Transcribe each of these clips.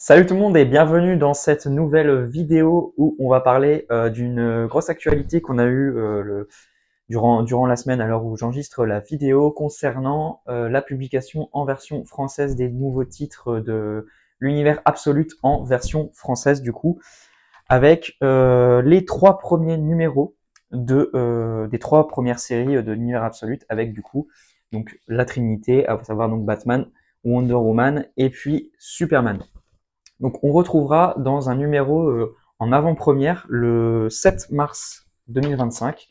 Salut tout le monde et bienvenue dans cette nouvelle vidéo où on va parler d'une grosse actualité qu'on a eue durant la semaine à l'heure où j'enregistre la vidéo concernant la publication en version française des nouveaux titres de l'univers Absolute en version française du coup, avec les trois premiers numéros des trois premières séries de l'univers Absolute avec du coup donc la Trinité, à savoir donc Batman, Wonder Woman et puis Superman. Donc on retrouvera dans un numéro en avant-première le 7 mars 2025,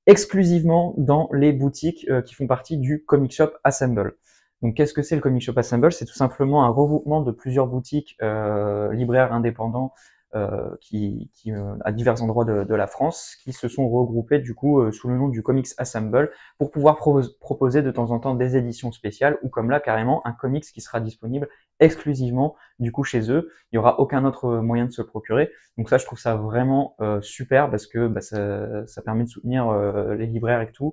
exclusivement dans les boutiques qui font partie du Comic Shop Assemble. Donc qu'est-ce que c'est le Comic Shop Assemble? C'est tout simplement un regroupement de plusieurs boutiques libraires indépendants à divers endroits de la France qui se sont regroupés du coup sous le nom du Comics Assemble pour pouvoir proposer de temps en temps des éditions spéciales ou comme là carrément un comics qui sera disponible exclusivement du coup chez eux. Il n'y aura aucun autre moyen de se le procurer. Donc ça, je trouve ça vraiment super parce que ça permet de soutenir les libraires et tout.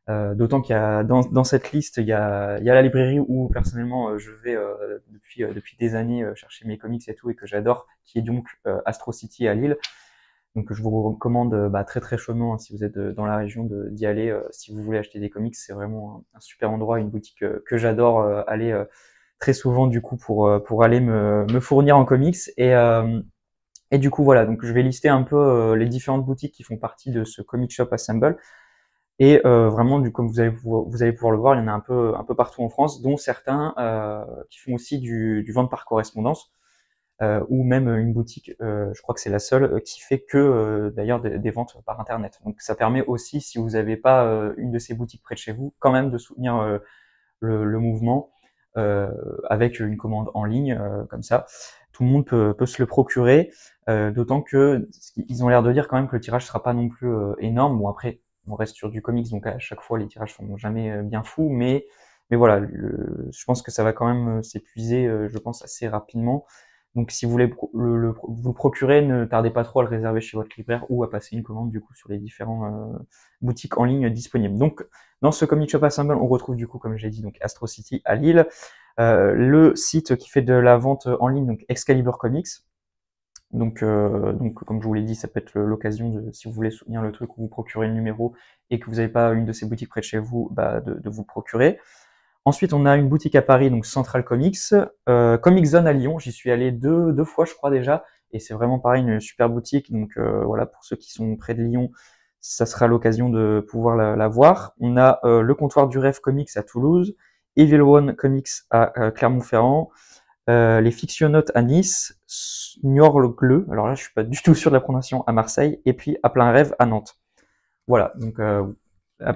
D'autant qu'il y a dans cette liste, il y a la librairie où personnellement je vais depuis des années chercher mes comics et tout et que j'adore, qui est donc Astro City à Lille. Donc je vous recommande très très chaudement hein, si vous êtes dans la région d'y aller. Si vous voulez acheter des comics, c'est vraiment un super endroit, une boutique que j'adore aller très souvent du coup pour aller me fournir en comics et du coup voilà. Donc je vais lister un peu les différentes boutiques qui font partie de ce Comic Shop Assemble. Et vraiment, comme vous allez pouvoir le voir, il y en a un peu partout en France, dont certains qui font aussi du vente par correspondance, ou même une boutique, je crois que c'est la seule, qui fait que d'ailleurs des ventes par Internet. Donc ça permet aussi, si vous n'avez pas une de ces boutiques près de chez vous, quand même de soutenir le mouvement avec une commande en ligne, comme ça. Tout le monde peut se le procurer, d'autant que ils ont l'air de dire quand même que le tirage sera pas non plus énorme. Bon après, on reste sur du comics, donc à chaque fois les tirages sont jamais bien fous, mais voilà, je pense que ça va quand même s'épuiser, je pense assez rapidement. Donc si vous voulez vous le procurer, ne tardez pas trop à le réserver chez votre libraire ou à passer une commande du coup sur les différents boutiques en ligne disponibles. Donc dans ce Comic Shop Assemble, on retrouve du coup, comme j'ai dit, donc Astro City à Lille, le site qui fait de la vente en ligne, donc Excalibur Comics. Donc, comme je vous l'ai dit, ça peut être l'occasion de, si vous voulez soutenir le truc ou vous procurer le numéro et que vous n'avez pas une de ces boutiques près de chez vous, de vous le procurer. Ensuite, on a une boutique à Paris, donc Central Comics, Comic Zone à Lyon. J'y suis allé deux fois, je crois déjà, et c'est vraiment pareil, une super boutique. Donc voilà, pour ceux qui sont près de Lyon, ça sera l'occasion de pouvoir la voir. On a le comptoir du rêve Comics à Toulouse, Evil One Comics à Clermont-Ferrand, les Fictionautes à Nice, Niorgle, alors là je suis pas du tout sûr de la prononciation, à Marseille, et puis à Plein Rêve à Nantes. Voilà, donc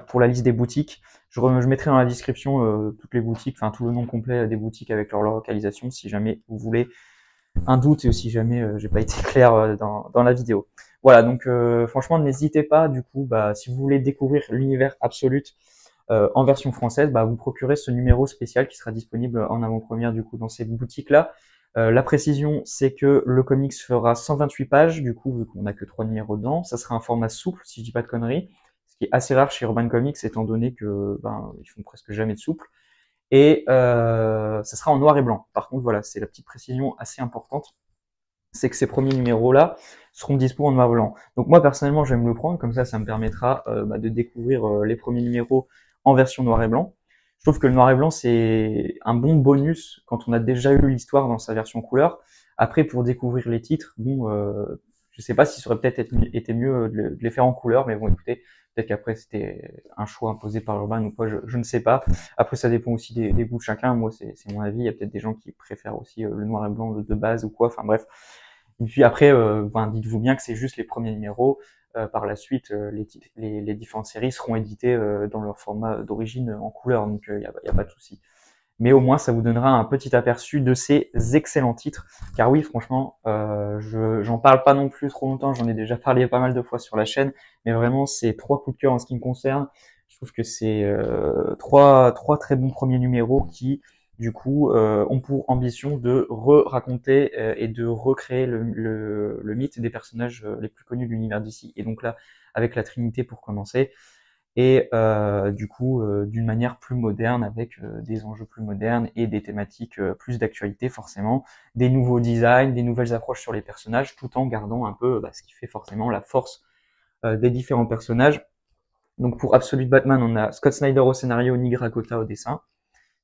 pour la liste des boutiques, je mettrai dans la description toutes les boutiques, enfin tout le nom complet des boutiques avec leur localisation, si jamais vous voulez un doute et si jamais j'ai pas été clair dans la vidéo. Voilà, donc franchement n'hésitez pas, du coup, si vous voulez découvrir l'univers Absolute en version française, vous procurez ce numéro spécial qui sera disponible en avant-première du coup dans ces boutiques-là. La précision, c'est que le comics fera 128 pages, du coup, vu qu'on n'a que 3 numéros dedans. Ça sera un format souple, si je dis pas de conneries, ce qui est assez rare chez Urban Comics, étant donné que ils font presque jamais de souple. Et ça sera en noir et blanc. Par contre, voilà, c'est la petite précision assez importante, c'est que ces premiers numéros-là seront dispo en noir et blanc. Donc moi, personnellement, je vais me le prendre, comme ça me permettra de découvrir les premiers numéros en version noir et blanc. Je trouve que le noir et blanc, c'est un bon bonus quand on a déjà eu l'histoire dans sa version couleur. Après, pour découvrir les titres, bon, je sais pas si ça aurait peut-être été mieux de les faire en couleur, mais bon, écoutez, peut-être qu'après c'était un choix imposé par Urban ou quoi, je ne sais pas. Après, ça dépend aussi des goûts de chacun. Moi, c'est mon avis. Il y a peut-être des gens qui préfèrent aussi le noir et blanc de base ou quoi. Enfin bref. Et puis après, dites-vous bien que c'est juste les premiers numéros. Par la suite, les différentes séries seront éditées dans leur format d'origine en couleur, donc il y a pas de souci. Mais au moins, ça vous donnera un petit aperçu de ces excellents titres. Car oui, franchement, j'en parle pas non plus trop longtemps. J'en ai déjà parlé pas mal de fois sur la chaîne, mais vraiment, c'est 3 coups de cœur en ce qui me concerne. Je trouve que c'est trois très bons premiers numéros qui, du coup, ont pour ambition de raconter et de recréer le mythe des personnages les plus connus de l'univers d'ici. Et donc là, avec la Trinité pour commencer. et du coup d'une manière plus moderne avec des enjeux plus modernes et des thématiques plus d'actualité forcément, des nouveaux designs, des nouvelles approches sur les personnages, tout en gardant un peu ce qui fait forcément la force des différents personnages. Donc pour Absolute Batman, on a Scott Snyder au scénario, Nick Rakota au dessin.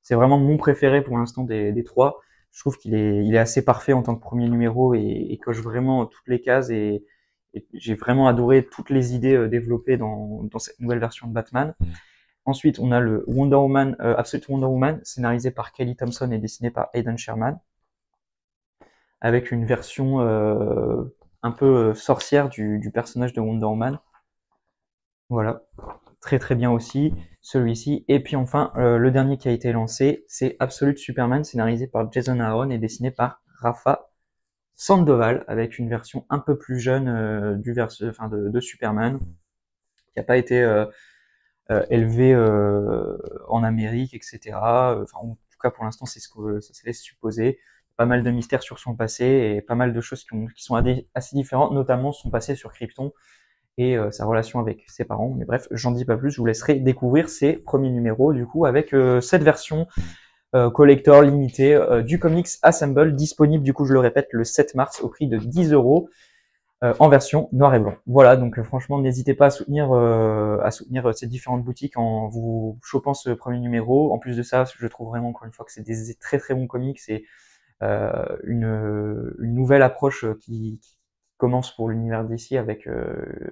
C'est vraiment mon préféré pour l'instant des trois. Je trouve qu'il est assez parfait en tant que premier numéro et coche vraiment toutes les cases et j'ai vraiment adoré toutes les idées développées dans cette nouvelle version de Batman. Ensuite, on a le Wonder Woman, Absolute Wonder Woman, scénarisé par Kelly Thompson et dessiné par Aidan Sherman, avec une version un peu sorcière du personnage de Wonder Woman. Voilà, très très bien aussi, celui-ci. Et puis enfin, le dernier qui a été lancé, c'est Absolute Superman, scénarisé par Jason Aaron et dessiné par Rafa Sandoval, avec une version un peu plus jeune de Superman, qui n'a pas été élevé en Amérique, etc. Enfin, en tout cas, pour l'instant, c'est ce que ça se laisse supposer. Pas mal de mystères sur son passé et pas mal de choses qui sont assez différentes, notamment son passé sur Krypton et sa relation avec ses parents. Mais bref, j'en dis pas plus, je vous laisserai découvrir ces premiers numéros, du coup, avec cette version collector limitée du Comics Assemble, disponible, du coup, je le répète, le 7 mars au prix de 10 € en version noir et blanc. Voilà, donc franchement, n'hésitez pas à soutenir ces différentes boutiques en vous chopant ce premier numéro. En plus de ça, je trouve vraiment, encore une fois, que c'est des très très bons comics et une nouvelle approche qui commence pour l'univers DC avec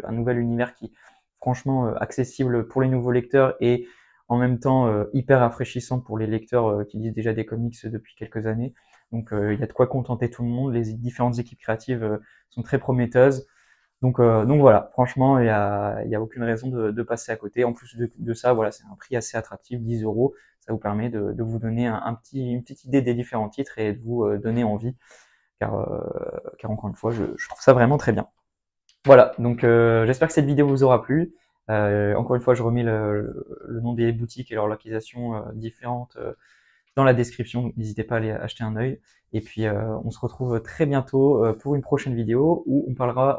un nouvel univers qui franchement accessible pour les nouveaux lecteurs et en même temps hyper rafraîchissant pour les lecteurs qui lisent déjà des comics depuis quelques années. Donc il y a de quoi contenter tout le monde. Les différentes équipes créatives sont très prometteuses. Donc voilà, franchement, il y a aucune raison de passer à côté. En plus de ça, voilà, c'est un prix assez attractif, 10 €. Ça vous permet de vous donner une petite idée des différents titres et de vous donner envie, car encore une fois, je trouve ça vraiment très bien. Voilà, donc j'espère que cette vidéo vous aura plu. Encore une fois, je remets le nom des boutiques et leur localisation différentes dans la description. N'hésitez pas à aller acheter un œil. Et puis on se retrouve très bientôt pour une prochaine vidéo où on parlera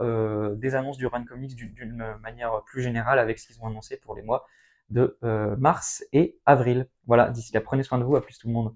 des annonces du Run Comics d'une manière plus générale avec ce qu'ils ont annoncé pour les mois de mars et avril. Voilà, d'ici là, prenez soin de vous, à plus tout le monde.